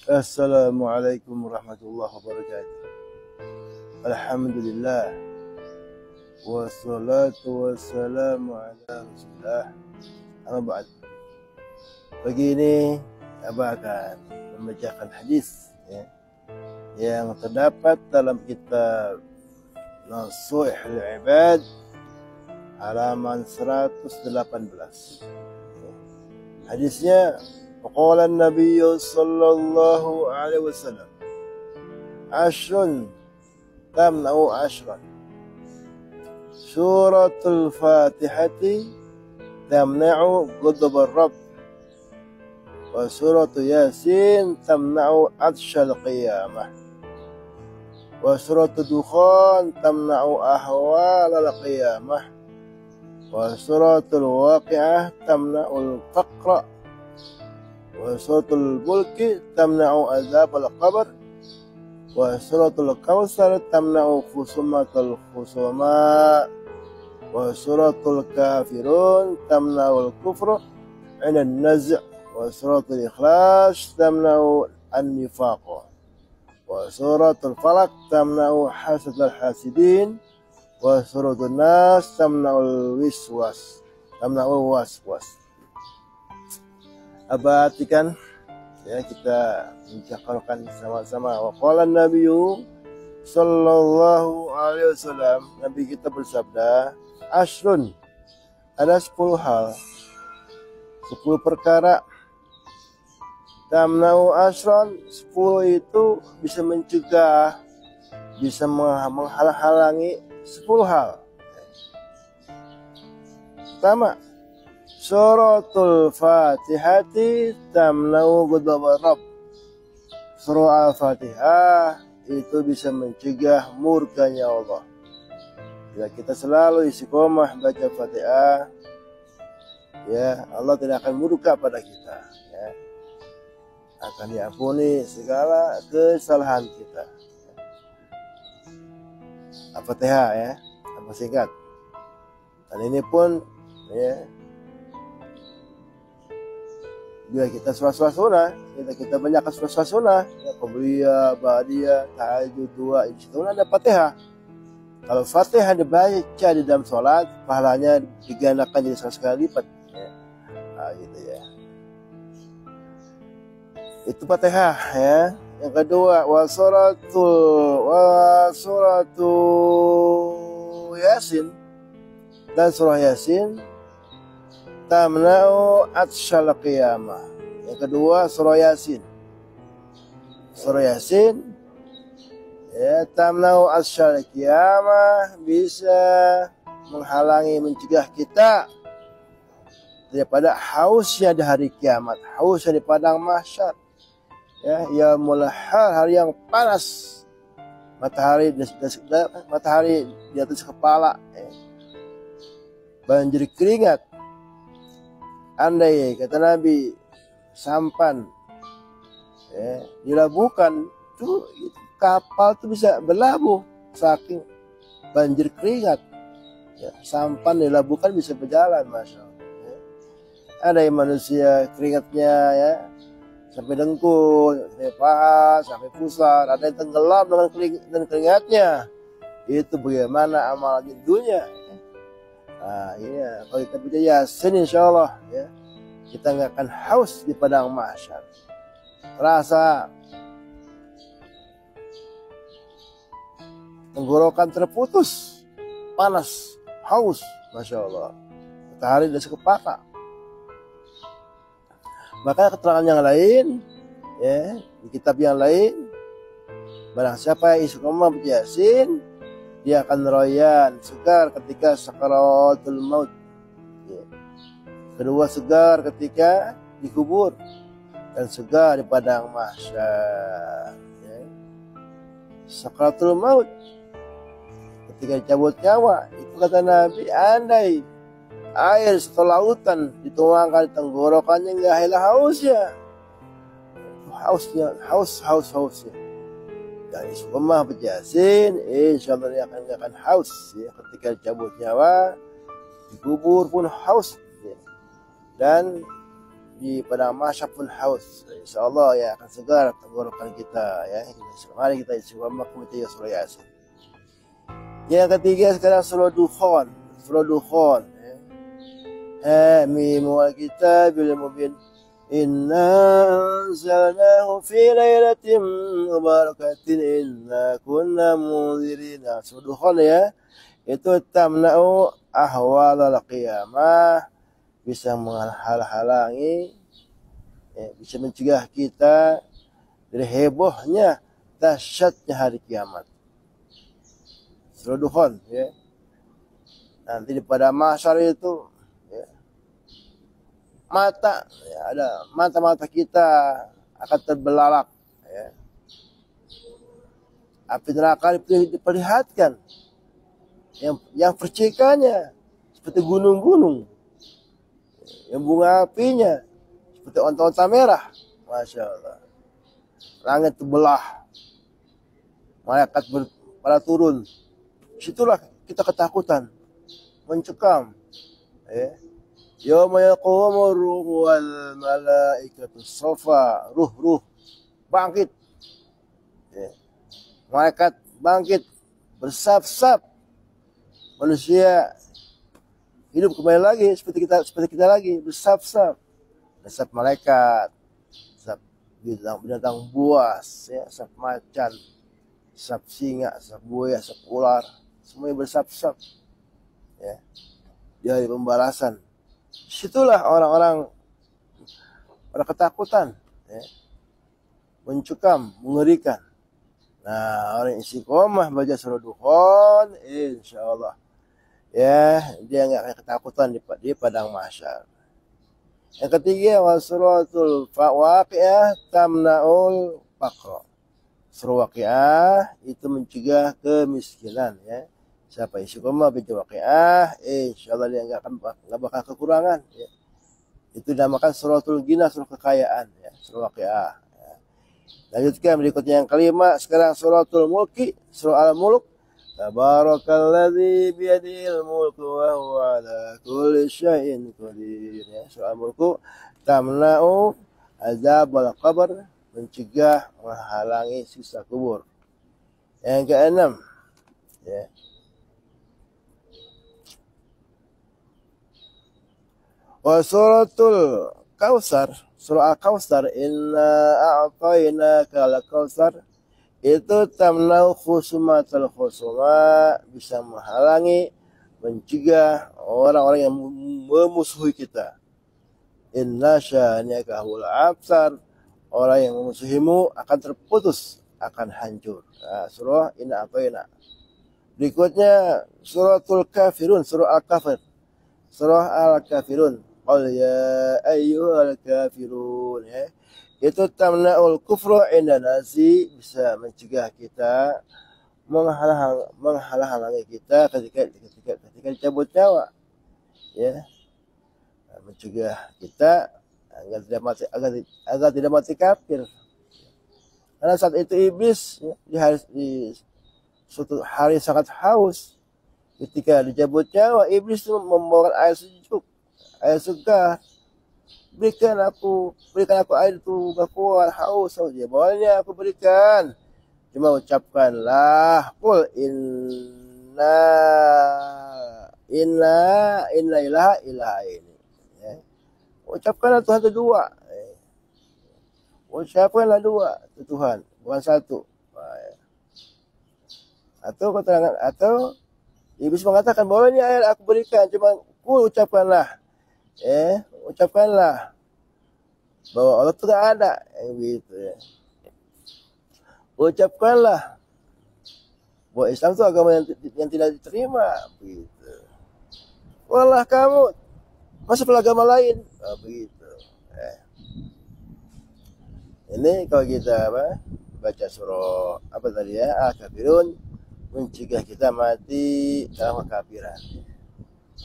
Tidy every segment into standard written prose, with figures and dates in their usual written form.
Assalamualaikum warahmatullahi wabarakatuh. Alhamdulillah. Wassalatu wassalamu ala rasulillah. Amma ba'd. Pagi ini Abah akan membacakan hadis yang terdapat dalam kitab Nasuhul Ibad halaman 118. Hadisnya, qala an-nabiy sallallahu alaihi wasallam, ashrun tamna'u ashran. Suratul Fatihati tamna'u ghadab ar-rabb, wa suratul Yasin tamna'u atshal qiyamah, wa suratul Dukhan tamna'u ahwal al-qiyamah, wa suratul Waqi'ah tamna'u al-faqra, wa suratul Mulki tamna'u azab al-qabr, wa suratul Kautsar tamna'u khusumatul khusuma, wa suratul Kafirun tamna'u al-kufra 'inda an-naz', wa suratul Ikhlas tamna'u an-nifaq, wa suratul Falaq tamna'u hasad al-hasidin, wa suratul Nas tamna'u al-waswas. Perhatikan ya, kita mencakalkan sama-sama. Wa qala an-nabiyyu sallallahu alaihi wasallam, Nabi kita bersabda, ashrun, ada 10 hal, 10 perkara. Tamna'u ashran, 10 itu bisa mencegah, bisa menghalang-halangi 10 hal. Pertama, suratul Fatihati tamna'u ghadab ar-rabb. Surah Al-Fatihah itu bisa mencegah murkanya Allah. Jika kita selalu istiqomah baca Fatihah, ya, Allah tidak akan murka pada kita, ya. Akan diampuni segala kesalahan kita. Al-Fatihah, ya, apa singkat. Dan ini pun, ya, bila kita surah sunnah, kita banyakkan surah sunnah, ya, qabliyah, ba'diyah, tahajud, dua, itu ada Fatihah. Kalau Fatihah dibaca di dalam sholat, pahalanya digandakan jadi 100 kali lipat, ya. Nah, gitu ya. Itu Fatihah, ya. Yang kedua, wa suratul Yasin, dan surah Yasin tamna'u atshal qiyamah. Yang kedua, surah Yasin. Surah Yasin, ya, tamna'u atshal qiyamah, bisa menghalangi, mencegah kita daripada hausnya di hari kiamat, hausnya di padang mahsyar. Ya, yaumul har, hari yang panas, matahari di atas kepala, ya. Banjir keringat. Andai kata Nabi sampan, ya, dilabuhkan tuh, kapal tuh bisa berlabuh saking banjir keringat, ya. Sampan dilabuhkan bisa berjalan, masya Allah, ya. Ada yang manusia keringatnya, ya, sampai dengkul, sampai paha, sampai pusat. Ada yang tenggelam dengan keringatnya. Itu bagaimana amalnya dunia, ya. Nah, iya, kalau kita baca Yasin, insya Allah, ya, kita nggak akan haus di padang mahsyar. Rasa tenggorokan terputus, panas, haus, masya Allah. Matahari di kepala. Maka keterangan yang lain, ya, di kitab yang lain, barang siapa yang istiqomah baca Yasin, dia akan royan, segar ketika sakaratul maut, ya. Kedua, segar ketika dikubur, dan segar di padang mahsyar, ya. Sakaratul maut, ketika dicabut nyawa, itu kata Nabi, andai air setelah lautan dituangkan di tenggorokannya, nggak hilang hausnya, hausnya. Dan istiqomah baca Yasin, insya Allah dia akan haus, ya. Ketika dicabut nyawa, dikubur pun haus, ya. Dan di padang mahsyar pun haus. Insyaallah ya akan segar tenggorokan kita ya. Mari kita istiqomah kemudian surah Yasin. Yang ketiga sekarang surah Dukhan. Surah Dukhan ya. Hamim wal kitabil mubin. Inna anzalnahu fi lailatin mubarakatin inna kunna munzirin. Surah Dukhan ya. Itu tamna'u ahwalal qiyamah, bisa menghalang-halangi ya, bisa mencegah kita dari hebohnya dahsyatnya hari kiamat. Surah Dukhan ya. Nanti di pada mahsyar itu ya, mata ya, ada mata-mata kita akan terbelalak ya. Api neraka diperlihatkan yang percikannya seperti gunung-gunung, yang bunga apinya seperti onta-onta merah. Masya Allah. Langit terbelah, malaikat pada turun. Situlah kita ketakutan, mencekam. Yauma yaqumu ruhu wal malaikatu safa. Ruh bangkit. Malaikat bangkit bersaf-saf. Manusia hidup kembali lagi seperti kita lagi bersaf-saf. Saf malaikat, saf binatang buas, ya, saf macan, saf singa, saf buaya, saf ular, semuanya bersaf-saf. Ya, di hari pembalasan. Situlah orang-orang pada ketakutan, ya, mencekam, mengerikan. Nah, orang istiqomah baca surah Dukhan, insyaallah ya dia nggak akan ketakutan di padang mahsyar. Yang ketiga wasuratul waqiah tamnaul faqra. Surah Waqiah itu mencegah kemiskinan ya. Siapa istiqomah baca Waqiah, insyaallah dia nggak bakal kekurangan ya. Itu dinamakan suratul ghina, surah kekayaan ya, surah Waqiah. Ya. Lanjutkan berikutnya yang kelima, sekarang suratul mulki, surah Al-Mulk. Tabarakalladzi biyadihil mulku wa huwa ala kulli syai'in qadir. Ya, surah Al-Mulk tamna'u azabal qabr, mencegah menghalangi siksa kubur. Yang keenam ya. Wa suratul Kautsar, surah Al-Kautsar, inna a'tainaka al-kautsar, itu tamnau khusumatul khusuma, bisa menghalangi, mencegah orang-orang yang memusuhi kita. Inna syani'aka huwal abtar, orang yang memusuhimu akan terputus, akan hancur. Nah, surah Inna A'taina. Berikutnya suratul Kafirun, surah Al-Kafir. Surah Al-Kafirun. Qul ya ayyuhal kafirun ya. Itu tamna'ul kufru inda nasi, bisa mencegah kita, menghalang-halangi kita ketika dicabut nyawa ya, mencegah kita agar tidak mati kafir. Karena saat itu iblis ya, di suatu hari sangat haus, ketika dicabut nyawa iblis itu membawa air sejuk, air segar. Berikan aku air itu, gak kuat, haus. Ya boleh aku berikan. Cuma ucapkanlah qul inna ilaha illa ini. Ya. Ucapkanlah Tuhan itu dua. Ucapkanlah dua itu Tuhan, bukan satu. Atau iblis mengatakan boleh ini air aku berikan, cuma qul ucapkanlah. Ucapkanlah bahwa Allah itu tidak ada, gitu ya. Ucapkanlah bahwa Islam itu agama yang tidak diterima, begitu. Walah kamu masuk agama lain, begitu. Ini kalau kita baca surah apa tadi ya, Al-Kafirun, mencegah kita mati dalam kekafiran,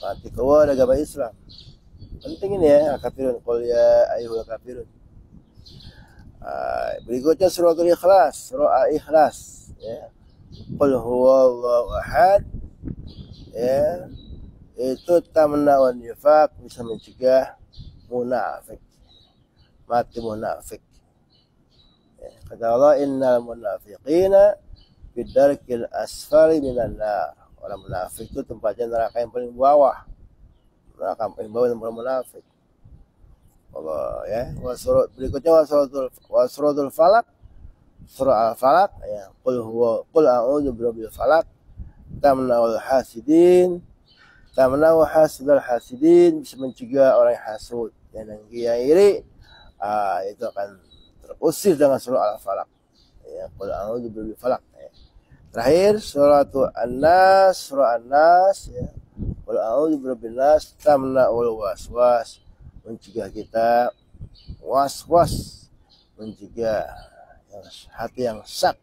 mati keluar dari agama Islam. Penting ini ya, Al-Kafirun, qul ya ayyuhal kafirun. Berikutnya surah Al-Ikhlas, surah Al-Ikhlas ya. Qul huwallahu ahad ya. Itu tamna'un nifaq, bisa mencegah munafik. mati munafik. Ya, kata Allah, innal munafiqina bidarkil asfali minan nar. Orang munafik itu tempatnya neraka yang paling bawah. Neraka yang paling bawah yang munafik. Allah ya. Berikutnya wasuratul falak. Surah Al-Falaq ya. Qul a'udzu birabbil falaq. Tamna'ul hasidin. Tamna'u hasidul hasidin, bisa mencegah orang yang hasud dan yang iri. Itu akan terusir dengan surah Al-Falaq. Ya, qul a'udzu birabbil falaq. Terakhir surah An-Nas ya. Qul a'udzu birabbin nas, tamna'ul waswas, mencegah kita was-was, mencegah hati yang sak,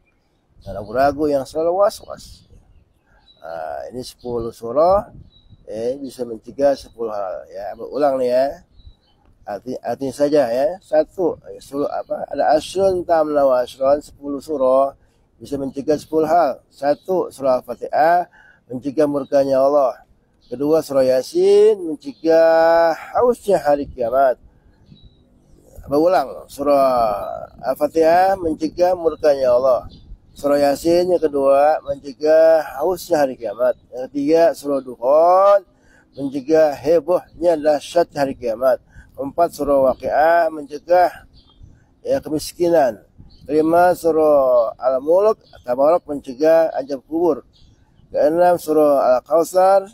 yang ragu-ragu, yang selalu was-was. Ini 10 surah bisa mencegah 10 hal ya. Ulang nih ya. Artinya saja ya. 1 ada asrun tamna wa asrun, 10 surah bisa mencegah 10 hal. 1 surah Al-Fatihah mencegah murkanya Allah. 2 surah Yasin mencegah hausnya hari kiamat. Ulang, surah Al-Fatihah mencegah murkanya Allah. Surah Yasin yang kedua mencegah hausnya hari kiamat. Yang ketiga surah Dukhan mencegah hebohnya dahsyat hari kiamat. 4 surah Waqiah mencegah kemiskinan. 5 surah Al-Mulk Tabarak mencegah azab kubur. 6 surah Al-Kautsar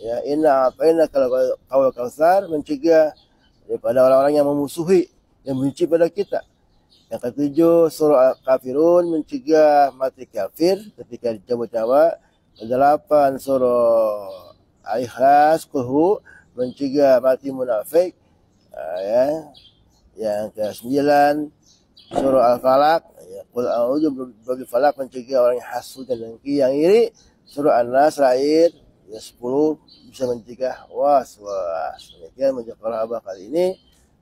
ya, inna a'tainaka al kautsar, mencegah daripada orang-orang yang memusuhi, yang benci pada kita. Yang ketujuh surah Al-Kafirun mencegah mati kafir ketika dicoba-coba. 8 surah Al-Ikhlas Qul mencegah mati munafik ya. Yang ke-9 surah Al-Falaq ya, qul a'udzu birabbil falaq, mencegah orang yang hasud dan dengki, yang iri. Surah An-Nas terakhir ya 10 bisa mencegah was-was. Demikian menjaga kali ini.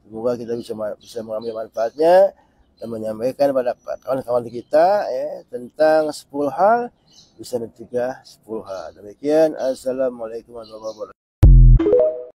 Semoga kita bisa mengambil manfaatnya dan menyampaikan pada kawan-kawan kita ya, tentang 10 hal bisa mencegah 10 hal. Demikian, assalamualaikum warahmatullahi wabarakatuh.